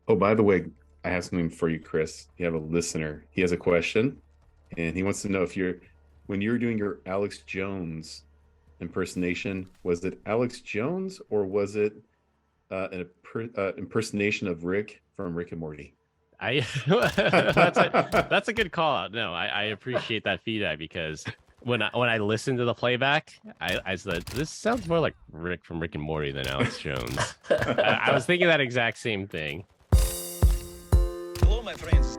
Oh, by the way, I have something for you, Chris. You have a listener. He has a question, and he wants to know if when you were doing your Alex Jones impersonation, was it Alex Jones or was it impersonation of Rick from Rick and Morty? I that's a good call out. No, I appreciate that feedback because when I listened to the playback, I said this sounds more like Rick from Rick and Morty than Alex Jones. I was thinking that exact same thing. Hello, my friends.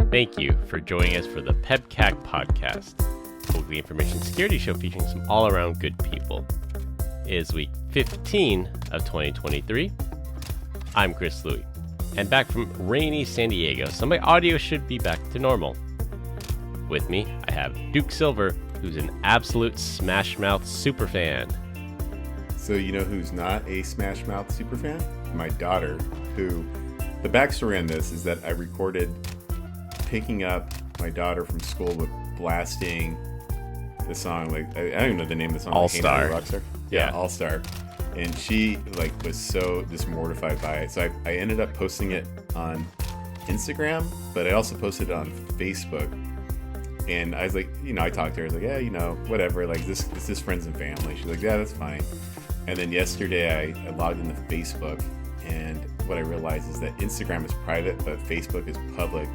Thank you for joining us for the PEBCAK Podcast, a weekly information security show featuring some all-around good people. It is week 15 of 2023. I'm Chris Louie, and back from rainy San Diego, so my audio should be back to normal. With me, I have Duke Silver, who's an absolute Smash Mouth superfan. So you know who's not a Smash Mouth superfan? My daughter, who... The backstory on this is that I recorded picking up my daughter from school with blasting the song, like I don't even know the name of the song. All-Star. Rockstar. Yeah, All-Star. And she was so just mortified by it. So I ended up posting it on Instagram, but I also posted it on Facebook. And I was like, I talked to her. I was like, yeah, whatever. Like this is friends and family. She's like, yeah, that's fine. And then yesterday I logged into Facebook, and what I realized is that Instagram is private, but Facebook is public.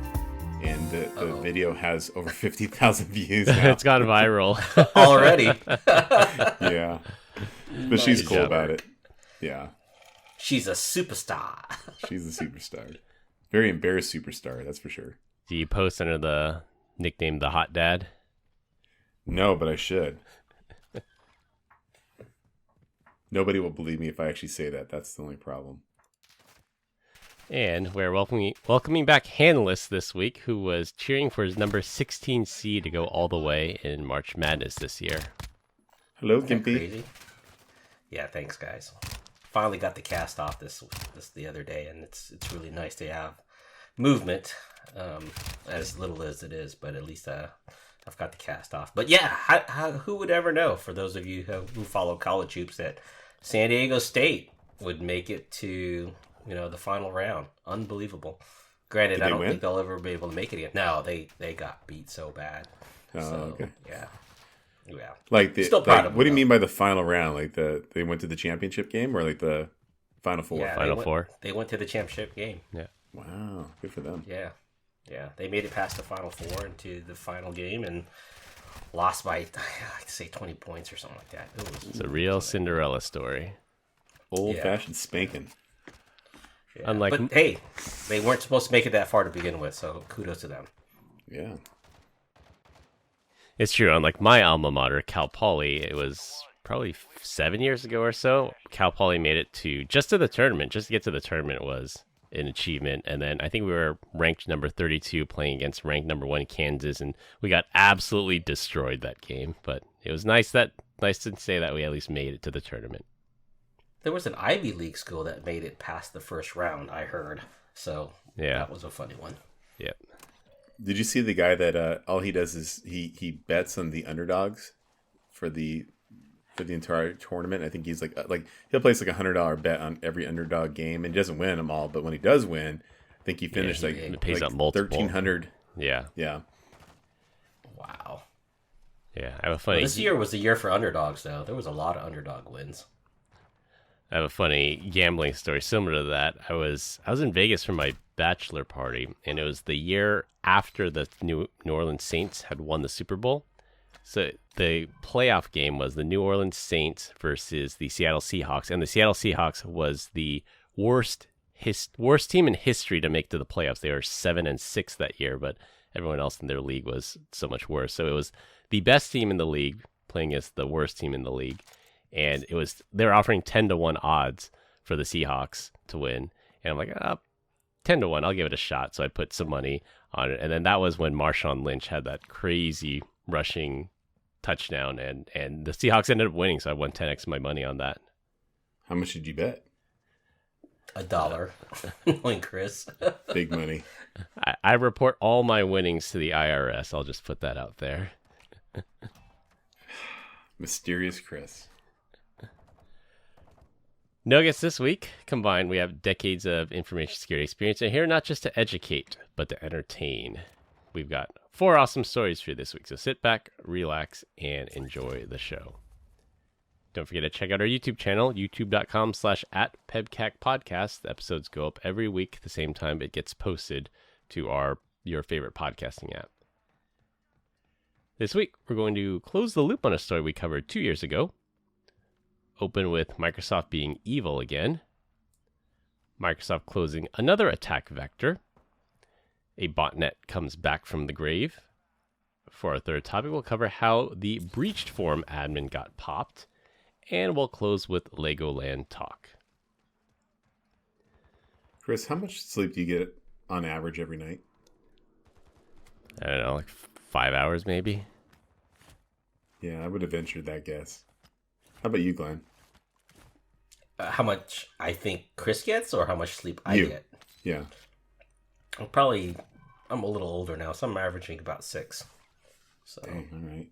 And the video has over 50,000 views now. It's gone viral. Already. Yeah. But she's cool about it. Yeah. She's a superstar. She's a superstar. Very embarrassed superstar, that's for sure. Do you post under the nickname The Hot Dad? No, but I should. Nobody will believe me if I actually say that. That's the only problem. And we're welcoming back Hanless this week, who was cheering for his number 16 seed to go all the way in March Madness this year. Hello, Gimpy. Crazy. Yeah, thanks, guys. Finally got the cast off this the other day, and it's really nice to have movement, as little as it is, but at least I've got the cast off. But yeah, who would ever know, for those of you who follow college hoops, that San Diego State would make it to the final round. Unbelievable. Granted, I don't think they'll ever be able to make it again. No, they got beat so bad. Okay. Yeah. Still proud of them. What do you mean by the final round? Like they went to the championship game, or like the final four? Yeah, Final four. They went to the championship game. Yeah. Wow, good for them. Yeah. They made it past the final four into the final game and lost by, I like to say, 20 points or something like that. It's a real Cinderella story. Old-fashioned spanking. Yeah. But hey, they weren't supposed to make it that far to begin with, so kudos to them. Yeah. It's true. Unlike my alma mater, Cal Poly, it was probably 7 years ago or so. Cal Poly made it just to the tournament. Just to get to the tournament was an achievement. And then I think we were ranked number 32 playing against ranked number 1 Kansas, and we got absolutely destroyed that game. But it was nice to say that we at least made it to the tournament. There was an Ivy League school that made it past the first round, I heard. So yeah, that was a funny one. Yep. Did you see the guy that all he does is he bets on the underdogs for the entire tournament? I think he's like he'll place like $100 bet on every underdog game, and he doesn't win them all. But when he does win, I think he finished it pays out multiple. 1,300. Yeah. Wow. Yeah, I have a funny. This year was the year for underdogs, though. There was a lot of underdog wins. I have a funny gambling story similar to that. I was in Vegas for my bachelor party, and it was the year after the New Orleans Saints had won the Super Bowl. So the playoff game was the New Orleans Saints versus the Seattle Seahawks, and the Seattle Seahawks was the worst team in history to make to the playoffs. They were 7-6 that year, but everyone else in their league was so much worse. So it was the best team in the league playing against the worst team in the league. And they were offering 10-1 odds for the Seahawks to win. And I'm like, 10-1, I'll give it a shot. So I put some money on it. And then that was when Marshawn Lynch had that crazy rushing touchdown. And the Seahawks ended up winning. So I won 10x my money on that. How much did you bet? $1. Knowing Chris. Big money. I report all my winnings to the IRS. I'll just put that out there. Mysterious Chris. No guests this week. Combined, we have decades of information security experience and here not just to educate, but to entertain. We've got 4 awesome stories for you this week, so sit back, relax, and enjoy the show. Don't forget to check out our YouTube channel, youtube.com/@PEBCAK Podcast. The episodes go up every week at the same time it gets posted to your favorite podcasting app. This week, we're going to close the loop on a story we covered 2 years ago. Open with Microsoft being evil again. Microsoft closing another attack vector. A botnet comes back from the grave. For our third topic, we'll cover how the BreachForums admin got popped. And we'll close with Legoland Talk. Chris, how much sleep do you get on average every night? I don't know, like 5 hours maybe? Yeah, I would have ventured that guess. How about you, Glenn? How much I think Chris gets, or how much sleep I get? Yeah. I'm a little older now, so I'm averaging about 6. So. Dang, all right.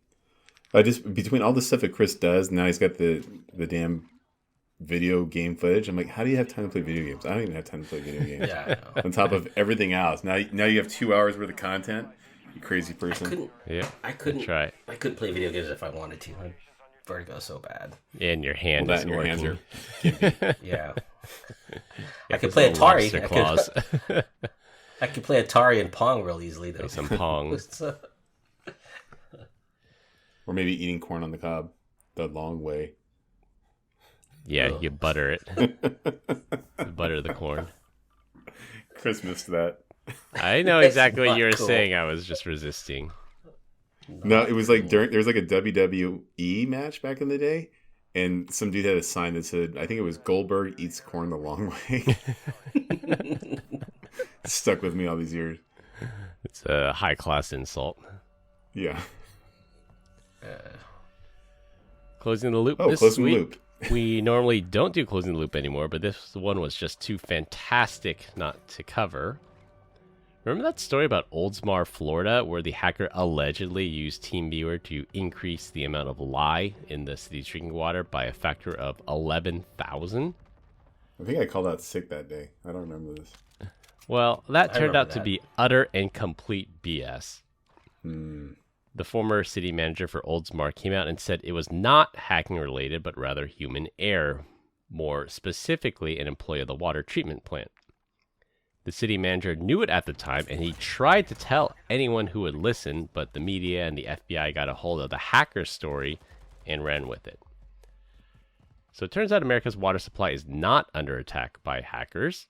I just, between all the stuff that Chris does, now he's got the damn video game footage. I'm like, how do you have time to play video games? I don't even have time to play video games. Yeah, I know. On top of everything else. Now you have 2 hours worth of content. You crazy person. I couldn't try. I couldn't play video games if I wanted to. Vertigo so bad. And your hand Well, isn't your hands working. Yeah. I I could play Atari. Claws. I could play Atari and Pong real easily though. Play some Pong. Or maybe eating corn on the cob the long way. Yeah, you butter it. You butter the corn. Chris missed that. I know exactly what you were cool. saying. I was just resisting. No, it was like there was like a WWE match back in the day, and some dude had a sign that said, I think it was Goldberg eats corn the long way. Stuck with me all these years. It's a high class insult. Yeah. Closing the loop. Oh, closing the week, loop. We normally don't do closing the loop anymore, but this one was just too fantastic not to cover. Remember that story about Oldsmar, Florida, where the hacker allegedly used TeamViewer to increase the amount of lye in the city's drinking water by a factor of 11,000? I think I called out sick that day. I don't remember this. Well, that turned out to that. be utter and complete BS. Hmm. The former city manager for Oldsmar came out and said it was not hacking related, but rather human error, more specifically an employee of the water treatment plant. The city manager knew it at the time, and he tried to tell anyone who would listen, but the media and the FBI got a hold of the hacker story and ran with it. So it turns out America's water supply is not under attack by hackers.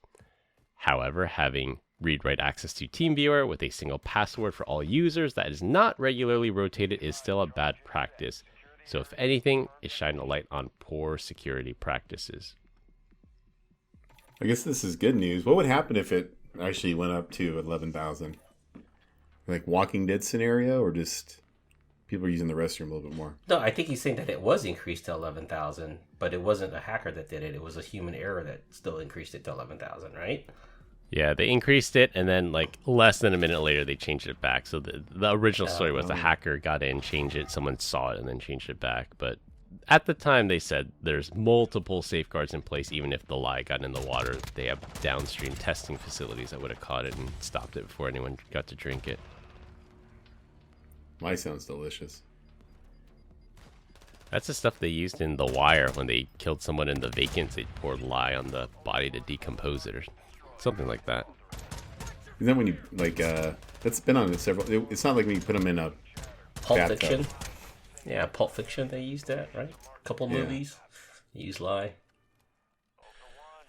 However, having read-write access to TeamViewer with a single password for all users that is not regularly rotated is still a bad practice. So if anything, it shined a light on poor security practices. I guess this is good news. What would happen if it actually went up to 11,000? Like Walking Dead scenario, or just people are using the restroom a little bit more? No, I think he's saying that it was increased to 11,000, but it wasn't a hacker that did it. It was a human error that still increased it to 11,000, right? Yeah, they increased it, and then like less than a minute later, they changed it back. So the original story was the hacker got in, changed it, someone saw it, and then changed it back. But at the time, they said there's multiple safeguards in place. Even if the lye got in the water, they have downstream testing facilities that would have caught it and stopped it before anyone got to drink it. Lye sounds delicious. That's the stuff they used in The Wire when they killed someone in the vacants. They poured lye on the body to decompose it or something like that. Isn't that when you, like, that's been on several, it's not like when you put them in a Pulp bathtub. Fiction. Yeah, Pulp Fiction, they used that, right? A couple movies. They used lye.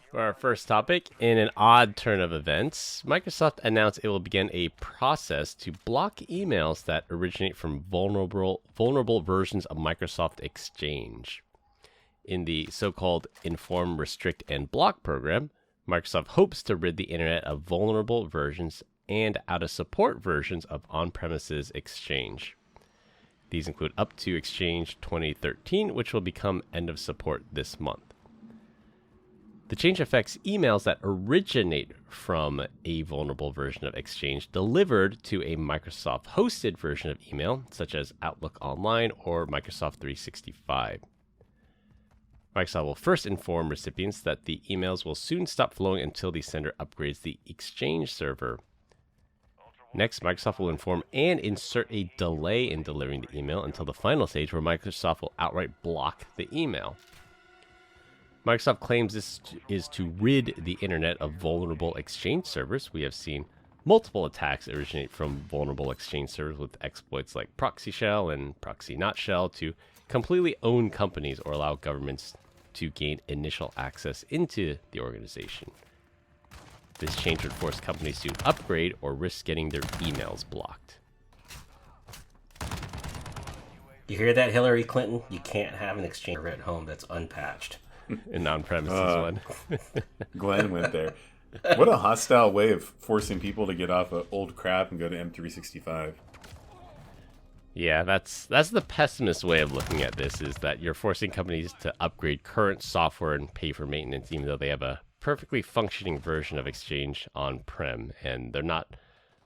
For our first topic, in an odd turn of events, Microsoft announced it will begin a process to block emails that originate from vulnerable versions of Microsoft Exchange. In the so-called Inform, Restrict, and Block program, Microsoft hopes to rid the internet of vulnerable versions and out-of-support versions of on-premises Exchange. These include up to Exchange 2013, which will become end of support this month. The change affects emails that originate from a vulnerable version of Exchange delivered to a Microsoft-hosted version of email, such as Outlook Online or Microsoft 365. Microsoft will first inform recipients that the emails will soon stop flowing until the sender upgrades the Exchange server. Next, Microsoft will inform and insert a delay in delivering the email until the final stage where Microsoft will outright block the email. Microsoft claims this is to rid the internet of vulnerable Exchange servers. We have seen multiple attacks originate from vulnerable Exchange servers with exploits like proxy shell and proxy not shell to completely own companies or allow governments to gain initial access into the organization. This change would force companies to upgrade or risk getting their emails blocked. You hear that, Hillary Clinton? You can't have an Exchange server at home that's unpatched. An on-premises one. Glenn went there. What a hostile way of forcing people to get off of old crap and go to M365. Yeah, that's the pessimist way of looking at this, is that you're forcing companies to upgrade current software and pay for maintenance, even though they have a perfectly functioning version of Exchange on-prem, and they're not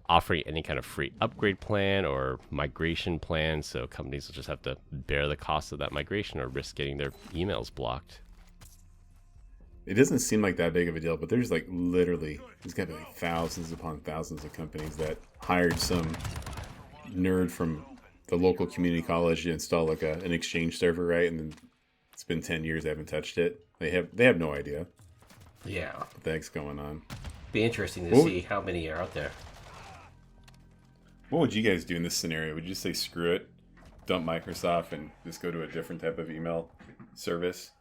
offering any kind of free upgrade plan or migration plan, so companies will just have to bear the cost of that migration or risk getting their emails blocked. It doesn't seem like that big of a deal, but there's literally, there's got to be thousands upon thousands of companies that hired some nerd from the local community college to install an Exchange server, right? And then it's been 10 years, they haven't touched it. They have no idea. Yeah. What the heck's going on? Be interesting to see how many are out there. What would you guys do in this scenario? Would you just say screw it, dump Microsoft, and just go to a different type of email service?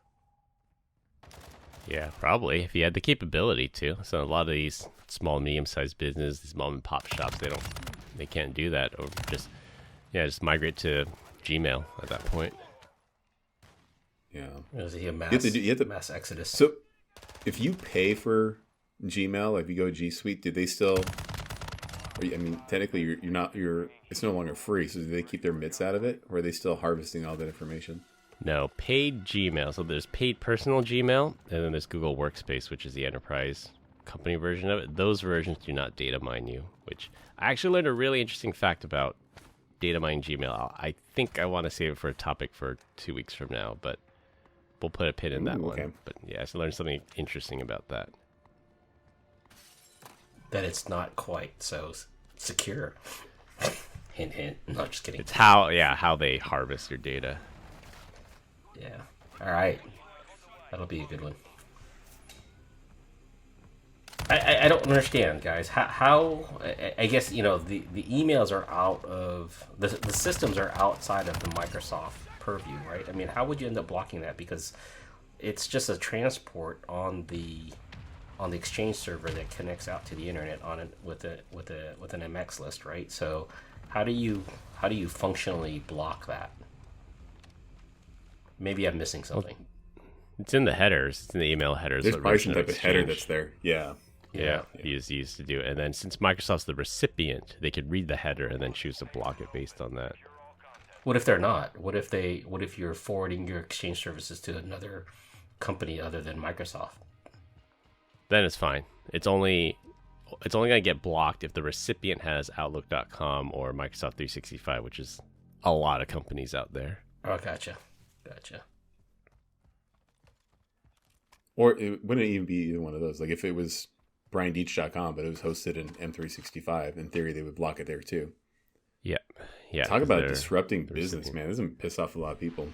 Yeah, probably, if you had the capability to. So a lot of these small, medium-sized business, these mom and pop shops, they can't do that, or just migrate to Gmail at that point. Yeah. There's a mass exodus. So if you pay for Gmail, if you go G Suite, do they still, technically it's no longer free, so do they keep their mitts out of it, or are they still harvesting all that information? No, paid Gmail. So there's paid personal Gmail, and then there's Google Workspace, which is the enterprise company version of it. Those versions do not data mine you, which I actually learned a really interesting fact about data mine Gmail. I think I want to save it for a topic for 2 weeks from now, but we'll put a pin in that one. But yeah, I learned something interesting about that. That it's not quite so secure. Hint, hint. No, just kidding. It's how they harvest your data. Yeah. All right. That'll be a good one. I don't understand, guys. How I guess, the emails are out of the systems are outside of the Microsoft purview, right? I mean, how would you end up blocking that? Because it's just a transport on the Exchange server that connects out to the internet with an MX list, right? So how do you functionally block that? Maybe I'm missing something. Well, it's in the headers. It's in the email headers. There's probably some type of header that's there. Yeah. He used to do it. And then since Microsoft's the recipient, they could read the header and then choose to block it based on that. What if they're not? What if you're forwarding your Exchange services to another company other than Microsoft? Then it's fine. It's only going to get blocked if the recipient has Outlook.com or Microsoft 365, which is a lot of companies out there. Oh, gotcha. Or it wouldn't even be either one of those. Like if it was BrianDeach.com, but it was hosted in M365, in theory they would block it there too. Yeah. Talk about disrupting business, man. This would piss off a lot of people.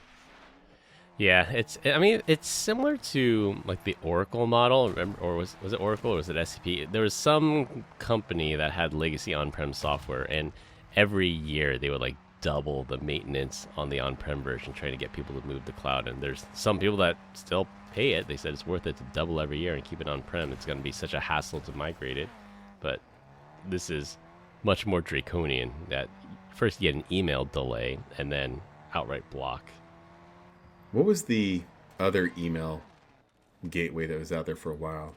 Yeah, it's similar to like the Oracle model. Remember, or was it Oracle or was it SAP? There was some company that had legacy on-prem software, and every year they would like double the maintenance on the on-prem version, trying to get people to move to cloud. And there's some people that still pay it. They said it's worth it to double every year and keep it on-prem. It's going to be such a hassle to migrate it. But this is much more draconian, that first you get an email delay and then outright block. What was the other email gateway that was out there for a while?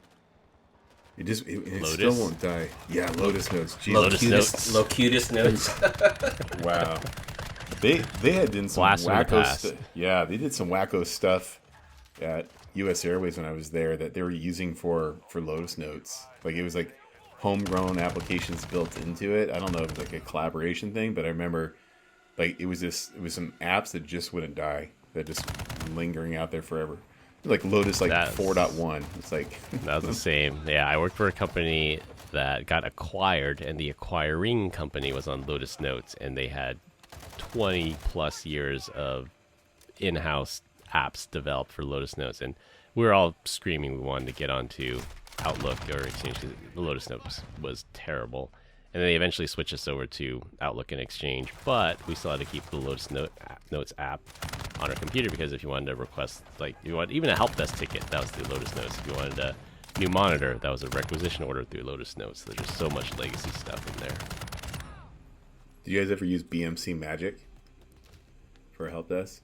It still won't die. Yeah, Lotus Notes. Locutus Notes. Wow. They had done some wacko stuff. Yeah, they did some wacko stuff at US Airways when I was there that they were using for Lotus Notes. Like it was like homegrown applications built into it. I don't know if it was like a collaboration thing, but I remember like it was some apps that just wouldn't die, that just lingering out there forever. Like Lotus, like That's- 4.1. It's like That was the same. Yeah, I worked for a company that got acquired, and the acquiring company was on Lotus Notes, and they had 20 plus years of in-house apps developed for Lotus Notes, and we were all screaming we wanted to get onto Outlook or Exchange. The Lotus Notes was terrible, and then they eventually switched us over to Outlook and Exchange, but we still had to keep the Lotus Notes app on our computer, because if you wanted to request, like, you want even a help desk ticket, that was through Lotus Notes. If you wanted a new monitor, that was a requisition order through Lotus Notes. There's just so much legacy stuff in there. do you guys ever use BMC Magic for a help desk?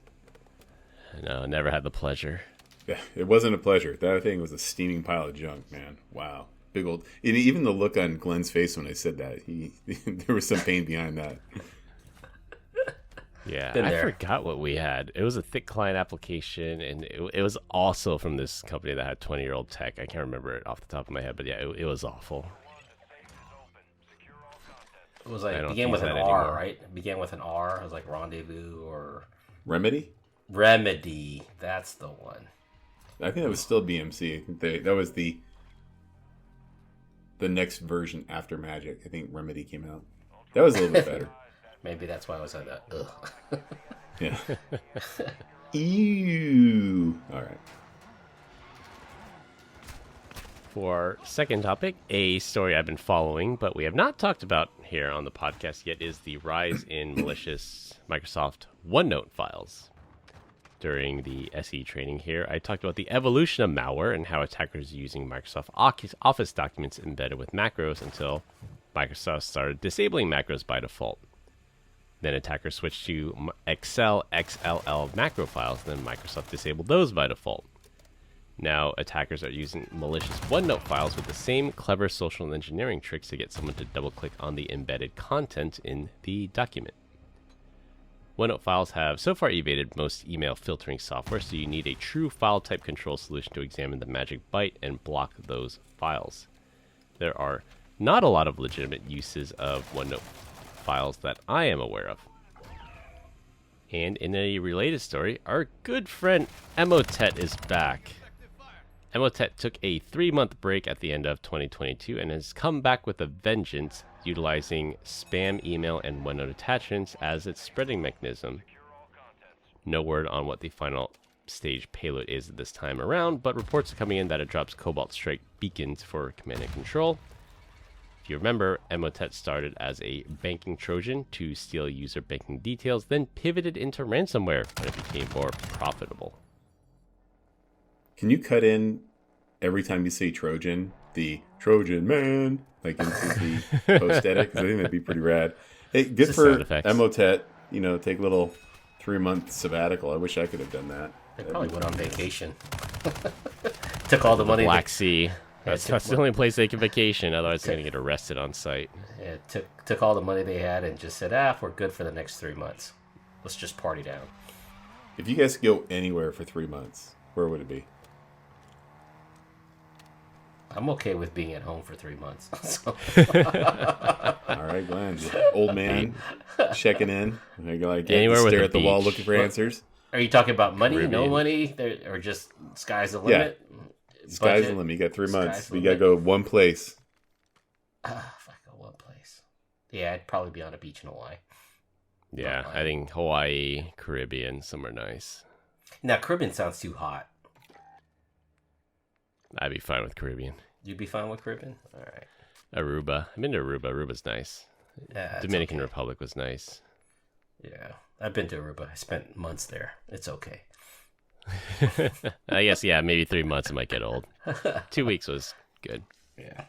No, never had the pleasure. Yeah, it wasn't a pleasure. That thing was a steaming pile of junk, man. Wow. Big old. And even the look on Glenn's face when I said that, there was some pain behind that. Yeah, Been I there. forgot what we had. It was a thick client application, and it was also from this company that had 20-year-old tech. I can't remember it off the top of my head, but yeah, it was awful. It was I like don't began use with an that R, anymore. right? It began with an R. It was like Rendezvous or Remedy? Remedy. That's the one. I think that was still BMC. I think that was the next version after Magic. I think Remedy came out. That was a little bit better. Maybe that's why I was like that. Ugh. Yeah. Ew. All right. For our second topic, a story I've been following, but we have not talked about here on the podcast yet, is the rise in malicious Microsoft OneNote files. During the SE training here, I talked about the evolution of malware and how attackers are using Microsoft Office documents embedded with macros until Microsoft started disabling macros by default. Then attackers switched to Excel XLL macro files, and then Microsoft disabled those by default. Now, attackers are using malicious OneNote files with the same clever social engineering tricks to get someone to double-click on the embedded content in the document. OneNote files have so far evaded most email filtering software, so you need a true file type control solution to examine the magic byte and block those files. There are not a lot of legitimate uses of OneNote files that I am aware of. And in a related story, our good friend Emotet is back. Emotet took a 3-month break at the end of 2022 and has come back with a vengeance, utilizing spam email and OneNote attachments as its spreading mechanism. No word on what the final stage payload is this time around, but reports are coming in that it drops Cobalt Strike beacons for command and control. If you remember, Emotet started as a banking Trojan to steal user banking details, then pivoted into ransomware when it became more profitable. Can you cut in every time you say Trojan, the Trojan man, like into the post edit? Because I think that'd be pretty rad. Hey, good Just for sound effects. Emotet. Take a little 3-month sabbatical. I wish I could have done that. They probably went on vacation. Took all the money. Black Sea. That's took the only place they can vacation, otherwise they're going to get arrested on site. Yeah, took all the money they had and just said, we're good for the next 3 months. Let's just party down. If you guys could go anywhere for 3 months, where would it be? I'm okay with being at home for 3 months. So, All right, Glenn. Old man checking in. I go like Anywhere with stare a at the wall beach. looking for answers. are you talking about money, no Caribbean. money, or just sky's the limit? Sky's Budget? the limit. You got 3 Sky's months. the We got to limit. go one place. If I go one place. Yeah, I'd probably be on a beach in Hawaii. Yeah, I think Hawaii, Caribbean, somewhere nice. Now, Caribbean sounds too hot. I'd be fine with Caribbean. You'd be fine with Caribbean? All right. Aruba. I've been to Aruba. Aruba's nice. Yeah, it's Dominican okay. Republic was nice. Yeah, I've been to Aruba. I spent months there. It's okay. I guess, yeah, maybe 3 months it might get old. 2 weeks was good. Yeah. I'm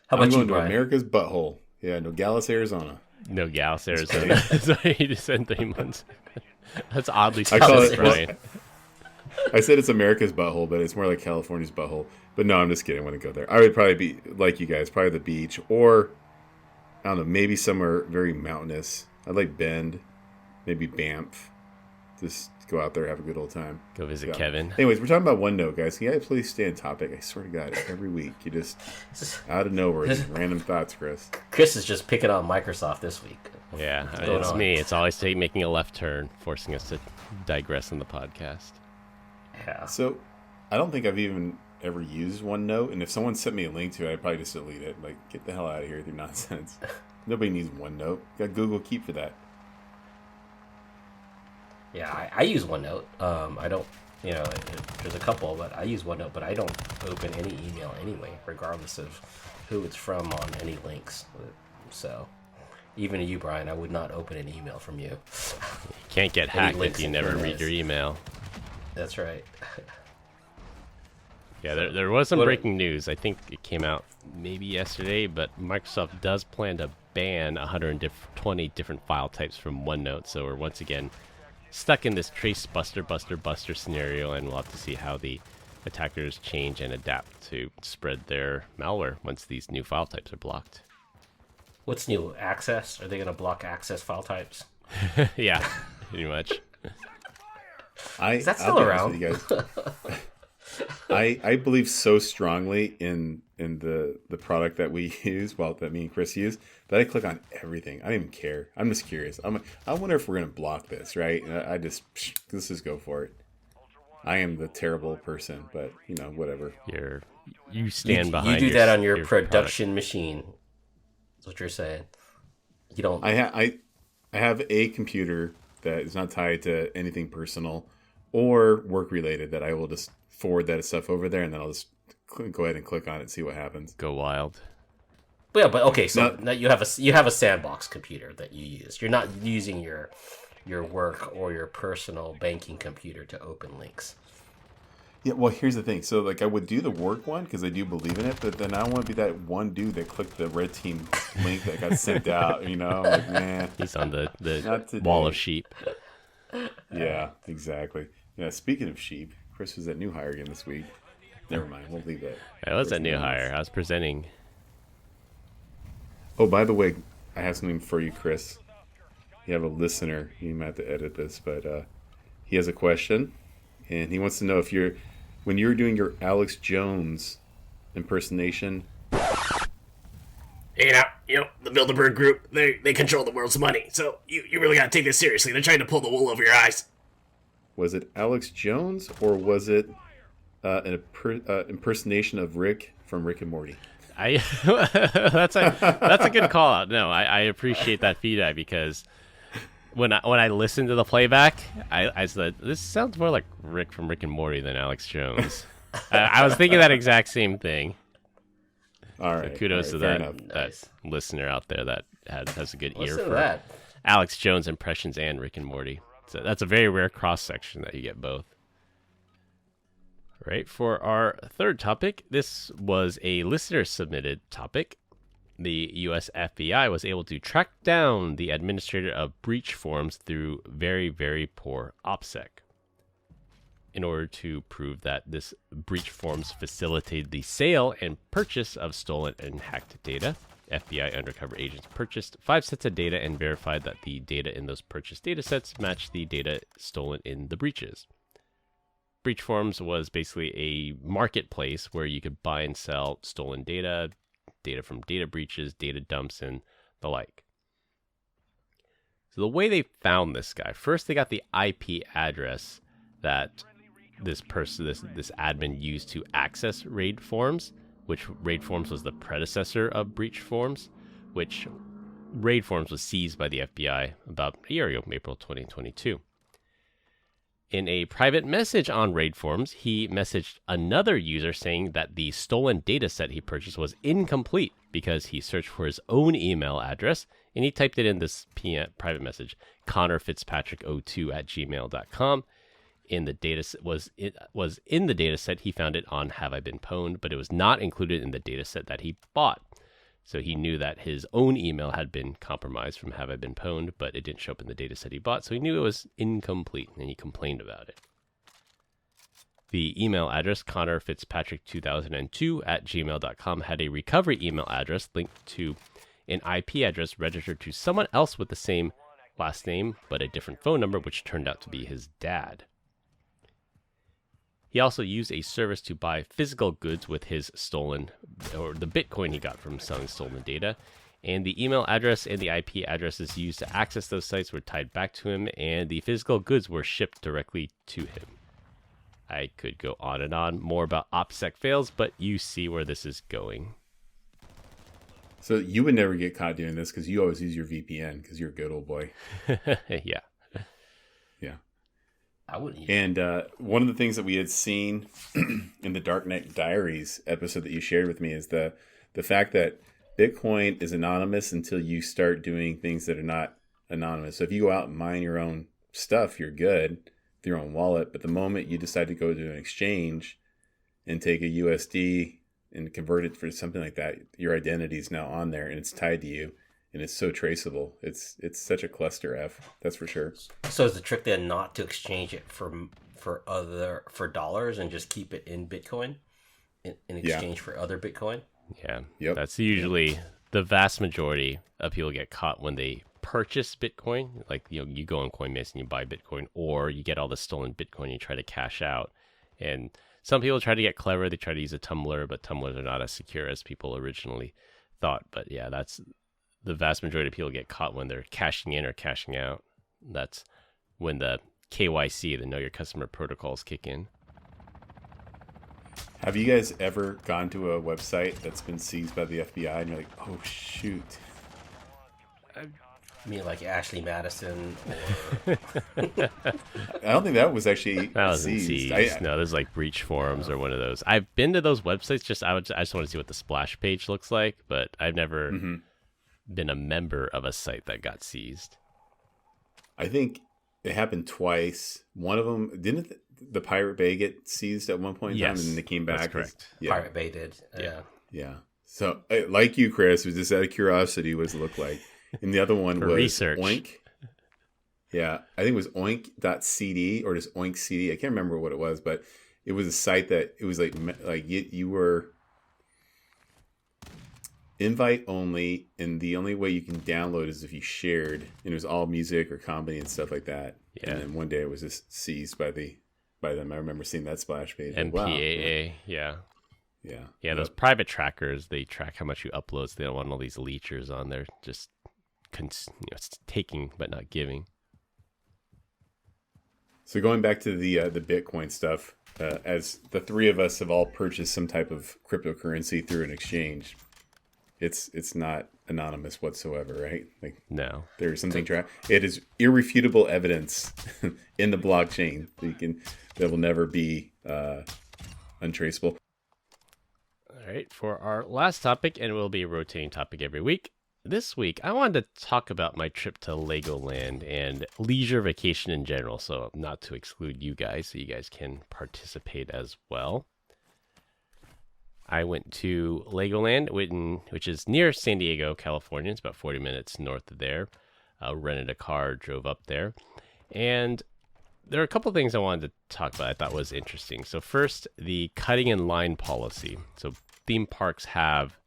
How about you, going to Brian? America's butthole. Yeah, Nogales, Arizona. No Gallus, Arizona. Sorry, you just said 3 months. That's oddly I call specific, it- Brian. I said it's America's butthole, but it's more like California's butthole. But no, I'm just kidding. I wouldn't go there. I would probably be like you guys, probably the beach, or I don't know, maybe somewhere very mountainous. I'd like Bend, maybe Banff. Just go out there, have a good old time. Go visit Yeah. Kevin. Anyways, we're talking about OneNote, guys. Can you guys please stay on topic? I swear to God, every week you just out of nowhere, these random thoughts, Chris. Chris is just picking on Microsoft this week. Yeah, What's going it's on? me. It's always making a left turn, forcing us to digress on the podcast. Yeah. So, I don't think I've even ever used OneNote, and if someone sent me a link to it, I'd probably just delete it. Like, get the hell out of here with your nonsense. Nobody needs OneNote. You got Google Keep for that. Yeah, I use OneNote. I don't, there's a couple, but I use OneNote, but I don't open any email anyway, regardless of who it's from on any links. So, even to you, Brian, I would not open an email from you. You can't get hacked if you never read your email. That's right. Yeah, there was some breaking news. I think it came out maybe yesterday, but Microsoft does plan to ban 120 different file types from OneNote. So we're once again stuck in this trace buster scenario, and we'll have to see how the attackers change and adapt to spread their malware once these new file types are blocked. What's new? Access? Are they going to block access file types? Yeah, pretty much. Is that still around? You guys. I believe so strongly in the product that we use, that me and Chris use, that I click on everything. I don't even care. I'm just curious. I wonder if we're gonna block this, right? Let's just go for it. I am the terrible person, but whatever. You stand behind. You do that on your production machine. That's what you're saying. You don't. I have a computer that is not tied to anything personal or work related that I will just forward that stuff over there, and then I'll just go ahead and click on it and see what happens. Go wild. But okay, so now you have a sandbox computer that you use. You're not using your work or your personal banking computer to open links. Yeah, well, here's the thing. So, I would do the work one because I do believe in it, but then I don't want to be that one dude that clicked the red team link that got sent out. Man, he's on the wall of sheep. Yeah, exactly. Yeah, speaking of sheep, Chris was at New Hire again this week. Never mind, we'll leave that. I was at New Hire. I was presenting. Oh, by the way, I have something for you, Chris. You have a listener. You might have to edit this, but he has a question, and he wants to know if when you're doing your Alex Jones impersonation. Hey, now, the Bilderberg Group, they control the world's money, so you really gotta take this seriously. They're trying to pull the wool over your eyes. Was it Alex Jones, or was it an impersonation of Rick from Rick and Morty? That's a good call out. No, I appreciate that feedback, because when I listened to the playback, I said, this sounds more like Rick from Rick and Morty than Alex Jones. I was thinking that exact same thing. All right. So kudos to that Nice. listener out there that has a good ear Listen to for that. Alex Jones impressions and Rick and Morty. So that's a very rare cross section that you get both. All right, for our third topic, this was a listener submitted topic. The US FBI was able to track down the administrator of BreachForums through very, very poor OPSEC. In order to prove that this BreachForums facilitated the sale and purchase of stolen and hacked data, FBI undercover agents purchased 5 sets of data and verified that the data in those purchased data sets matched the data stolen in the breaches. BreachForums was basically a marketplace where you could buy and sell stolen data, data from data breaches, data dumps, and the like. So the way they found this guy, first they got the IP address that this admin used to access RaidForums, which RaidForums was the predecessor of BreachForums, which RaidForums was seized by the FBI about a year ago, April 2022. In a private message on RaidForums, he messaged another user saying that the stolen data set he purchased was incomplete because he searched for his own email address, and he typed it in this private message, connorfitzpatrick02@gmail.com. In the data was in the data set. He found it on Have I Been Pwned, but it was not included in the data set that he bought. So he knew that his own email had been compromised from Have I Been Pwned, but it didn't show up in the data set he bought, so he knew it was incomplete, and he complained about it. The email address, connorfitzpatrick2002@gmail.com, had a recovery email address linked to an IP address registered to someone else with the same last name, but a different phone number, which turned out to be his dad. He also used a service to buy physical goods with his stolen, or the Bitcoin he got from selling stolen data. And the email address and the IP addresses used to access those sites were tied back to him, and the physical goods were shipped directly to him. I could go on and on more about OPSEC fails, but you see where this is going. So you would never get caught doing this because you always use your VPN because you're a good old boy. Yeah. Yeah. I wouldn't use And one of the things that we had seen in the Dark Knight Diaries episode that you shared with me is the fact that Bitcoin is anonymous until you start doing things that are not anonymous. So if you go out and mine your own stuff, you're good with your own wallet. But the moment you decide to go to an exchange and take a USD and convert it for something like that, your identity is now on there and it's tied to you, and it's so traceable. It's such a cluster F, that's for sure. So is the trick then not to exchange it for dollars and just keep it in Bitcoin in exchange for other Bitcoin? Yeah. Yep. That's usually the vast majority of people get caught when they purchase Bitcoin. Like, you go on Coinbase and you buy Bitcoin, or you get all the stolen Bitcoin and you try to cash out. And some people try to get clever. They try to use a Tumbler, but Tumblers are not as secure as people originally thought. But yeah, that's the vast majority of people get caught when they're cashing in or cashing out. That's when the KYC, the Know Your Customer protocols, kick in. Have you guys ever gone to a website that's been seized by the FBI and you're like, oh, shoot? I mean, like Ashley Madison I don't think that was actually That wasn't seized. No, there's like BreachForums or one of those. I've been to those websites. I just want to see what the splash page looks like, but I've never been a member of a site that got seized. I think it happened twice. One of them, didn't the Pirate Bay get seized at one point in time, and then they came back? That's correct. Yeah. Pirate Bay did. Yeah. So, like you, Chris, was just out of curiosity what does it look like? And the other one was research. Oink. Yeah, I think it was oink.cd or just oink.cd. I can't remember what it was, but it was a site that it was like you were invite only, and the only way you can download is if you shared, and it was all music or comedy and stuff like that. Yeah. And then one day it was just seized by them. I remember seeing that splash page. Like, MPAA, wow. Yeah. Yeah. Those private trackers, they track how much you upload, so they don't want all these leechers on there just it's taking but not giving. So going back to the Bitcoin stuff, as the three of us have all purchased some type of cryptocurrency through an exchange, it's not anonymous whatsoever, right? Like, No. there's something it is irrefutable evidence in the blockchain that will never be untraceable. All right, for our last topic, and it will be a rotating topic every week. This week, I wanted to talk about my trip to Legoland and leisure vacation in general, so not to exclude you guys, so you guys can participate as well. I went to Legoland, which is near San Diego, California. It's about 40 minutes north of there. Rented a car, drove up there. And there are a couple things I wanted to talk about I thought was interesting. So first, the cutting in line policy. So theme parks have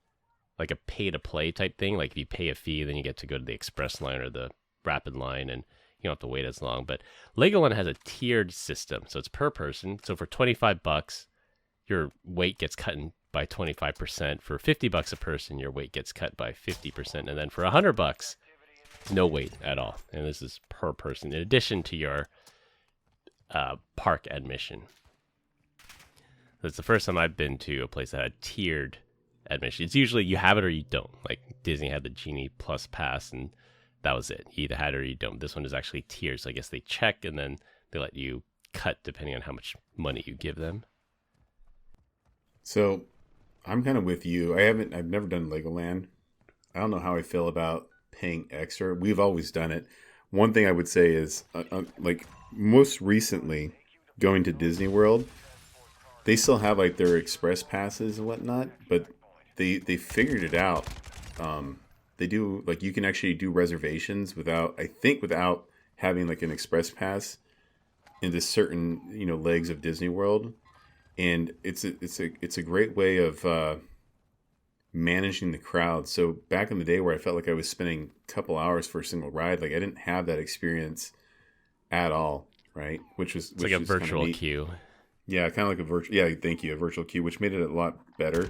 like a pay-to-play type thing. Like if you pay a fee, then you get to go to the express line or the rapid line, and you don't have to wait as long. But Legoland has a tiered system. So it's per person. So for $25, your wait gets cut in by 25%. For $50 a person, your weight gets cut by 50%. And then for $100, no weight at all. And this is per person, in addition to your park admission. That's the first time I've been to a place that had tiered admission. It's usually you have it or you don't. Like Disney had the Genie Plus Pass, and that was it. You either had it or you don't. This one is actually tiered. So I guess they check and then they let you cut depending on how much money you give them. So I'm kind of with you. I've never done Legoland. I don't know how I feel about paying extra. We've always done it. One thing I would say is, like most recently, going to Disney World, they still have like their express passes and whatnot, but they figured it out. They do, like, you can actually do reservations without having like an express pass into certain legs of Disney World. And it's a great way of managing the crowd. So back in the day where I felt like I was spending a couple hours for a single ride, like I didn't have that experience at all, right? Which was like a virtual queue. Yeah, kind of like a virtual. Yeah, thank you, a virtual queue, which made it a lot better.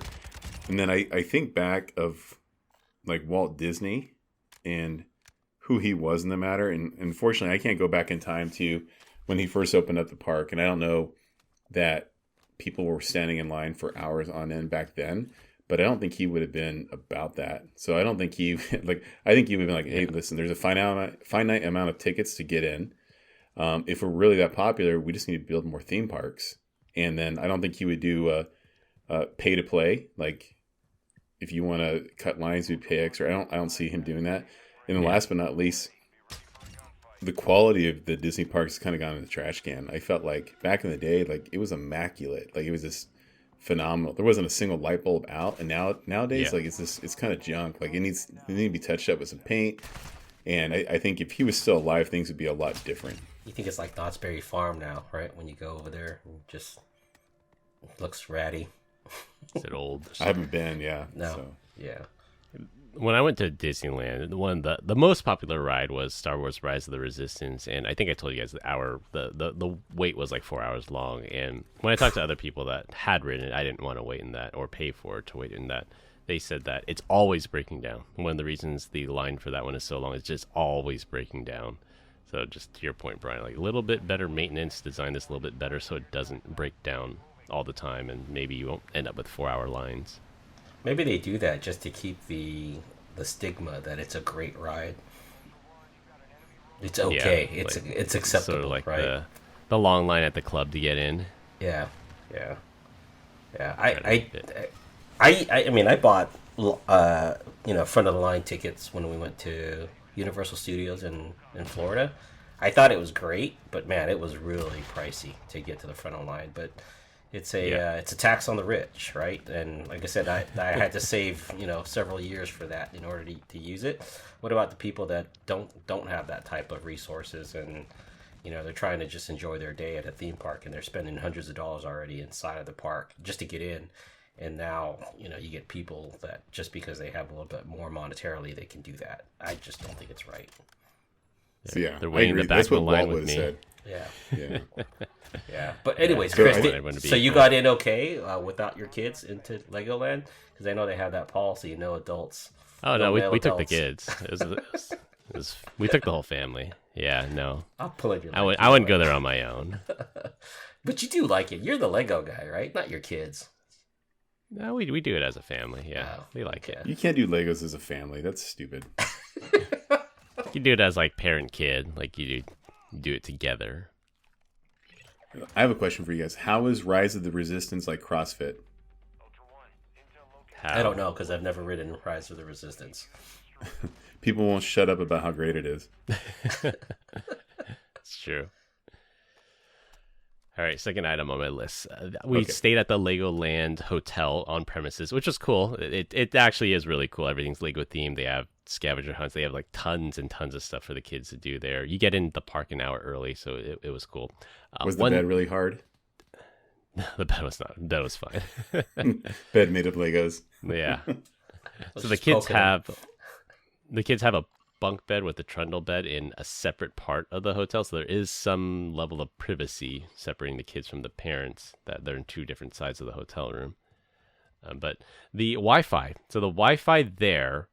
And then I think back of like Walt Disney and who he was in the matter, and unfortunately I can't go back in time to when he first opened up the park, and I don't know that people were standing in line for hours on end back then, but I don't think he would have been about that. So I don't think he like. I think he would have been like, "Hey, listen, there's a finite amount of tickets to get in. If we're really that popular, we just need to build more theme parks." And then I don't think he would do pay to play. Like, if you want to cut lines, you'd pay extra. I don't see him doing that. And then last but not least, the quality of the Disney parks has kind of gone in the trash can. I felt like back in the day, like it was immaculate. Like it was just phenomenal. There wasn't a single light bulb out, and nowadays, like it's kind of junk. Like it needs to be touched up with some paint. And I think if he was still alive, things would be a lot different. You think it's like Knott's Berry Farm now, right? When you go over there, it just looks ratty. Is it old? I haven't been, yeah. No, So. yeah. When I went to Disneyland, the most popular ride was Star Wars: Rise of the Resistance, and I think I told you guys the wait was like 4 hours long. And when I talked to other people that had ridden it, I didn't want to wait in that or pay for it to wait in that. They said that it's always breaking down. One of the reasons the line for that one is so long is just always breaking down. So just to your point, Brian, like a little bit better maintenance, design this a little bit better so it doesn't break down all the time, and maybe you won't end up with 4-hour lines. Maybe they do that just to keep the stigma that it's a great ride. It's okay. Yeah, it's acceptable, sort of like right? the long line at the club to get in. Yeah. I mean, I bought front of the line tickets when we went to Universal Studios in Florida. I thought it was great, but man, it was really pricey to get to the front of the line. But it's a tax on the rich, right? And like I said, I had to save several years for that in order to use it. What about the people that don't have that type of resources, and they're trying to just enjoy their day at a theme park, and they're spending hundreds of dollars already inside of the park just to get in? And now you get people that just because they have a little bit more monetarily, they can do that. I just don't think it's right. So, yeah, they're waiting in the back of the line with me. Said. Yeah. Yeah. But anyways, So Chris, so you got in okay without your kids into Legoland? Because I know they have that policy, no adults. Oh, no, we took the adults. kids. We took the whole family. Yeah, no. I'll pull in your I wouldn't go there on my own. But you do like it. You're the Lego guy, right? Not your kids. No, we do it as a family. Yeah, Oh, we like it. You can't do Legos as a family. That's stupid. You do it as like parent-kid. Like you do it together. I have a question for you guys. How is Rise of the Resistance like CrossFit? How? I don't know because I've never ridden Rise of the Resistance. People won't shut up about how great it is. It's true. All right, second item on my list. We stayed at the Legoland Hotel on premises, which was cool. It actually is really cool. Everything's Lego themed. They have scavenger hunts. They have like tons and tons of stuff for the kids to do there. You get in the park an hour early, so it was cool. Was the bed really hard? The bed was not. That was fine. Bed made of Legos. Yeah. So the just kids poking 'em. have a bunk bed with a trundle bed in a separate part of the hotel, so there is some level of privacy separating the kids from the parents, that they're in two different sides of the hotel room. But the Wi-Fi, so the Wi-Fi there,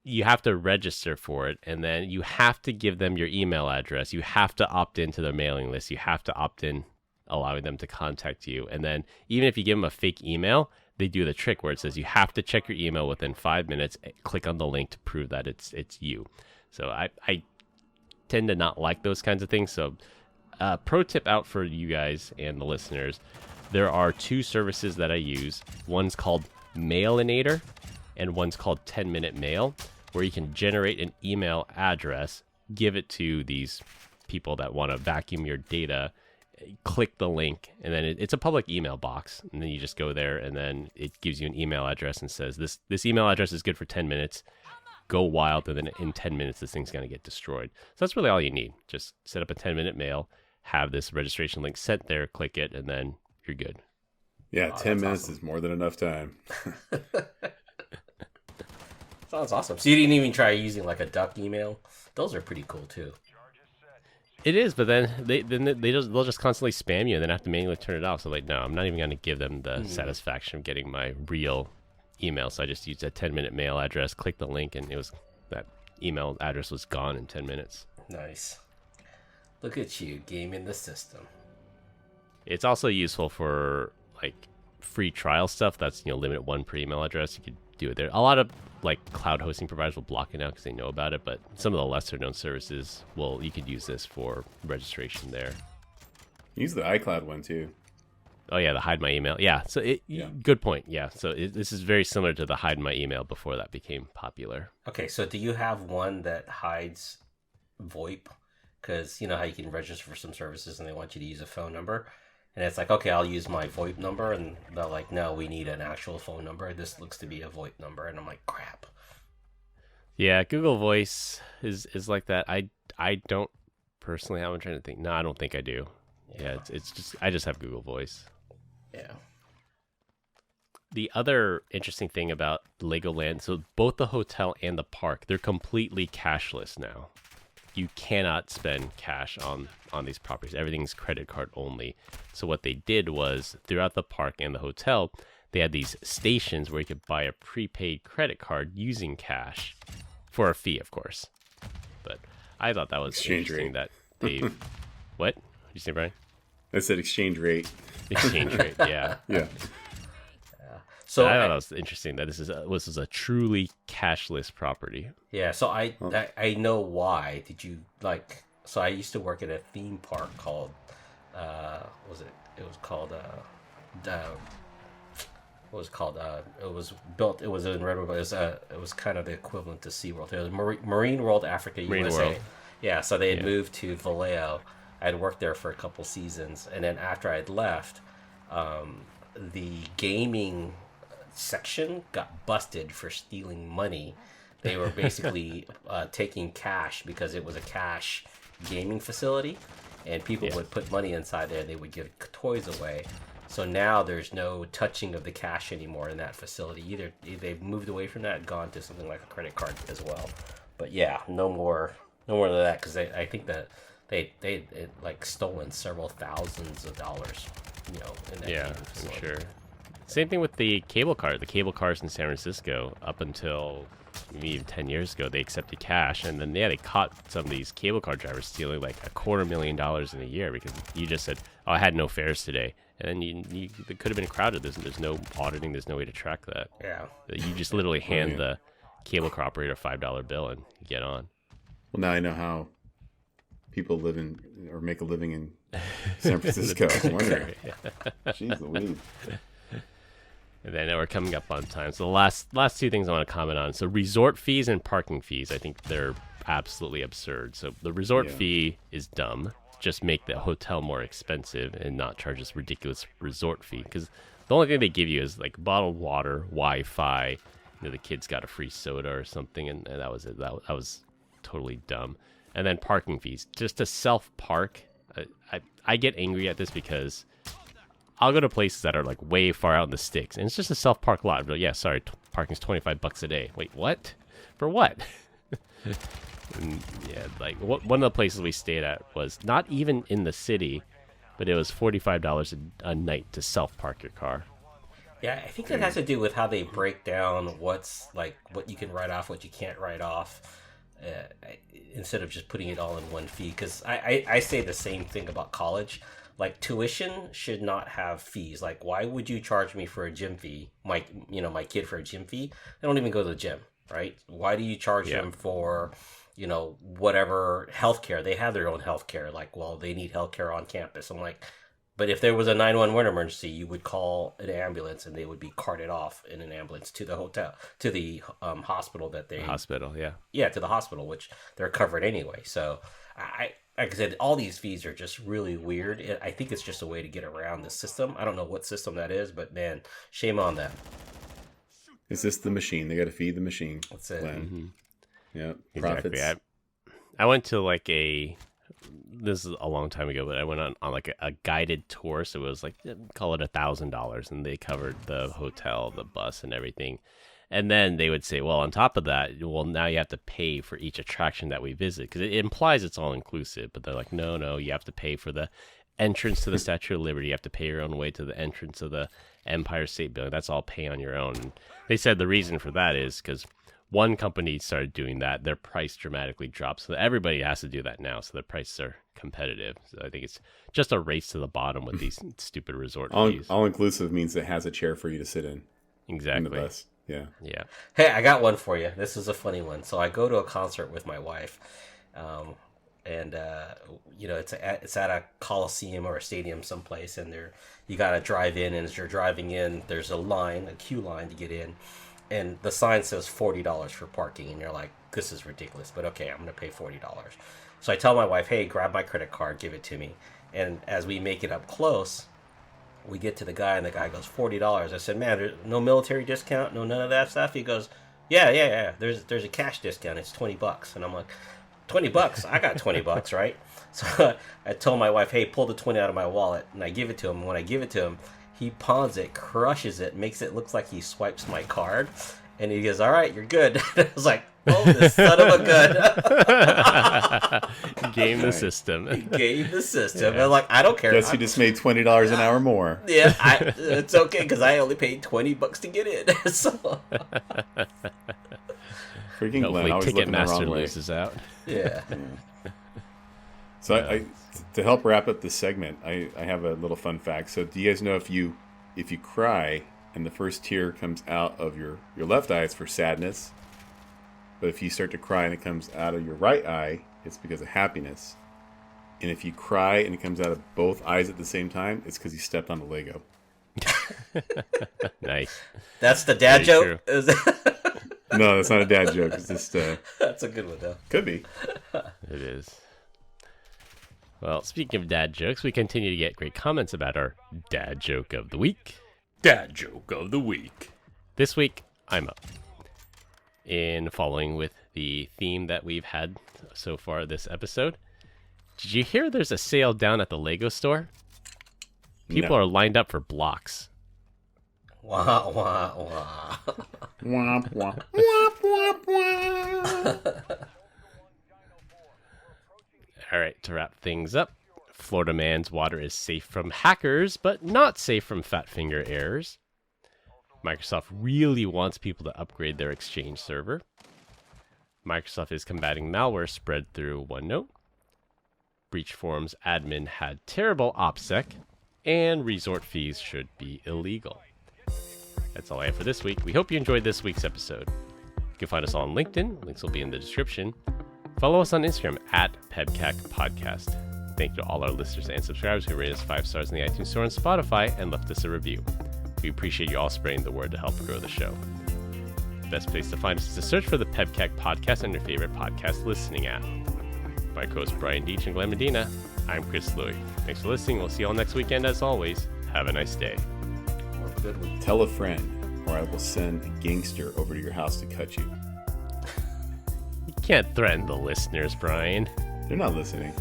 you have to register for it, and then you have to give them your email address. You have to opt into their mailing list. You have to opt in, allowing them to contact you. And then even if you give them a fake email, they do the trick where it says you have to check your email within 5 minutes, click on the link to prove that it's you. So I tend to not like those kinds of things. So pro tip out for you guys and the listeners, there are two services that I use. One's called Mailinator and one's called 10-Minute Mail, where you can generate an email address, give it to these people that want to vacuum your data, click the link, and then it's a public email box, and then you just go there, and then it gives you an email address and says this email address is good for 10 minutes, go wild, and then in 10 minutes this thing's going to get destroyed. So that's really all you need. Just set up a 10-minute mail, have this registration link sent there, click it, and then you're good. Yeah, 10 minutes awesome. is more than enough time. Sounds awesome. So you didn't even try using like a duck email? Those are pretty cool too. It is, but then they'll just constantly spam you, and then have to manually turn it off. So like, no, I'm not even going to give them the satisfaction of getting my real email. So I just used a 10-minute mail address, clicked the link, and that email address was gone in 10 minutes. Nice. Look at you gaming the system. It's also useful for like free trial stuff. That's limit one per email address. You could do it there. A lot of like cloud hosting providers will block it now because they know about it. But some of the lesser known services you could use this for registration there. Use the iCloud one too. Oh yeah, the hide my email. Yeah, so good point. Yeah, so this is very similar to the hide my email before that became popular. Okay, so do you have one that hides VoIP? Because you know how you can register for some services and they want you to use a phone number, and it's like, okay, I'll use my VoIP number, and they're like, no, we need an actual phone number. This looks to be a VoIP number, and I'm like, crap. Yeah, Google Voice is like that. I don't personally. I'm trying to think. No, I don't think I do. Yeah, it's just I just have Google Voice. Yeah. The other interesting thing about Legoland, so both the hotel and the park, they're completely cashless now. You cannot spend cash on these properties. Everything's credit card only. So what they did was, throughout the park and the hotel, they had these stations where you could buy a prepaid credit card using cash for a fee, of course. But I thought that was Exchange interesting rate. that they... What? Did you say, Brian? I said exchange rate. Exchange rate, yeah. Yeah. So I thought that was interesting that this is a truly cashless property. yeah, so I know why. Did you like? So I used to work at a theme park called, what was it? It was called what was it called? It was built. It was in Redwood. It was kind of the equivalent to SeaWorld. It was Marine World Africa Marine USA. World. Yeah, so they had moved to Vallejo. I had worked there for a couple seasons, and then after I'd left, the gaming section got busted for stealing money. They were basically taking cash because it was a cash gaming facility, and people would put money inside there and they would give toys away. So now there's no touching of the cash anymore in that facility. Either they've moved away from that and gone to something like a credit card as well. But yeah, no more of that, because I think that they like stolen several thousands of dollars, in that gaming I'm facility. sure. Same thing with the cable car. The cable cars in San Francisco, up until maybe even 10 years ago, they accepted cash. And then, they caught some of these cable car drivers stealing like $250,000 in a year because you just said, oh, I had no fares today. And then it could have been crowded. There's no auditing. There's no way to track that. Yeah. You just literally hand the cable car operator a $5 bill and you get on. Well, now I know how people live in or make a living in San Francisco. I was wondering. Jeez Louise. And then we're coming up on time. So the last two things I want to comment on. So resort fees and parking fees, I think they're absolutely absurd. So the resort fee is dumb. Just make the hotel more expensive and not charge this ridiculous resort fee. Because the only thing they give you is like bottled water, Wi-Fi. The kids got a free soda or something, and that was it. That was totally dumb. And then parking fees. Just to self-park, I get angry at this because I'll go to places that are like way far out in the sticks, and it's just a self-park lot. But yeah, sorry, parking's $25 a day. Wait, what? For what? And yeah, like one of the places we stayed at was not even in the city, but it was $45 a night to self-park your car. Yeah, I think that has to do with how they break down what you can write off, what you can't write off, instead of just putting it all in one fee. Because I say the same thing about college. Like, tuition should not have fees. Like, why would you charge me for a gym fee? My kid for a gym fee? They don't even go to the gym, right? Why do you charge them for, whatever healthcare? They have their own healthcare. Like, well, they need healthcare on campus. I'm like, but if there was a 911 emergency, you would call an ambulance and they would be carted off in an ambulance to the hotel, to the hospital that they... Hospital, yeah. Yeah, to the hospital, which they're covered anyway. So, like I said, all these fees are just really weird. I think it's just a way to get around the system. I don't know what system that is, but man, shame on them. Is this the machine? They got to feed the machine. That's it. Mm-hmm. Yeah, Exactly. profits. I went to like this is a long time ago, but I went on like a guided tour. So it was like, call it $1,000, and they covered the hotel, the bus, and everything. And then they would say, well, on top of that, well, now you have to pay for each attraction that we visit, because it implies it's all inclusive. But they're like, no, you have to pay for the entrance to the Statue of Liberty. You have to pay your own way to the entrance of the Empire State Building. That's all pay on your own. And they said the reason for that is because one company started doing that, their price dramatically dropped. So everybody has to do that now. So their prices are competitive. So I think it's just a race to the bottom with these stupid resort fees. All inclusive means it has a chair for you to sit in. Exactly. In the bus. Yeah. Yeah. Hey, I got one for you. This is a funny one. So I go to a concert with my wife, and it's at a coliseum or a stadium someplace, and you got to drive in, and as you're driving in, there's a queue line to get in, and the sign says $40 for parking, and you're like, this is ridiculous, but okay, I'm gonna pay $40. So I tell my wife, hey, grab my credit card, give it to me, and as we make it up close, we get to the guy, and the guy goes, $40. I said, man, there's no military discount, no none of that stuff. He goes, yeah. There's a cash discount. It's $20. And I'm like, $20? I got $20, right? So I told my wife, hey, pull the 20 out of my wallet, and I give it to him. When I give it to him, he pawns it, crushes it, makes it look like he swipes my card, and he goes, all right, you're good. I was like, oh, this son of a gun. Game the system. He gave the system. Yeah. I'm like, I don't care. Guess you just made $20 an hour more. Yeah, it's okay because I only paid $20 to get in. So. Freaking Glenn, always looking the wrong way. Loses out. Yeah. So I to help wrap up this segment, I have a little fun fact. So do you guys know if you cry and the first tear comes out of your left eye, it's for sadness. But if you start to cry and it comes out of your right eye, it's because of happiness. And if you cry and it comes out of both eyes at the same time, it's because you stepped on a Lego. Nice. That's the dad joke? No, that's not a dad joke. It's just... That's a good one, though. Could be. It is. Well, speaking of dad jokes, we continue to get great comments about our dad joke of the week. Dad joke of the week. This week, I'm up. In following with the theme that we've had so far this episode, did you hear there's a sale down at the Lego store? People are lined up for blocks. Wah, wah, wah. Womp, womp, womp, womp, womp. All right, to wrap things up, Florida man's water is safe from hackers, but not safe from fat finger errors. Microsoft really wants people to upgrade their Exchange server. Microsoft is combating malware spread through OneNote. BreachForums admin had terrible OPSEC, and resort fees should be illegal. That's all I have for this week. We hope you enjoyed this week's episode. You can find us on LinkedIn. Links will be in the description. Follow us on Instagram at PEBCAK Podcast. Thank you to all our listeners and subscribers who rated us 5 stars in the iTunes Store and Spotify and left us a review. We appreciate you all spreading the word to help grow the show. The best place to find us is to search for the PEBCAK Podcast on your favorite podcast listening app. My co-host Brian Deach and Glenn Medina, I'm Chris Louie. Thanks for listening. We'll see you all next weekend. As always, have a nice day. Tell a friend, or I will send a gangster over to your house to cut you. You can't threaten the listeners, Brian. They're not listening.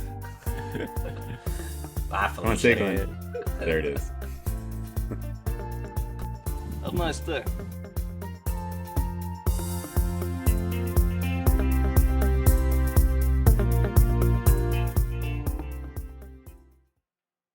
Bye, Come on, say Glenn. There it is. Have a nice day.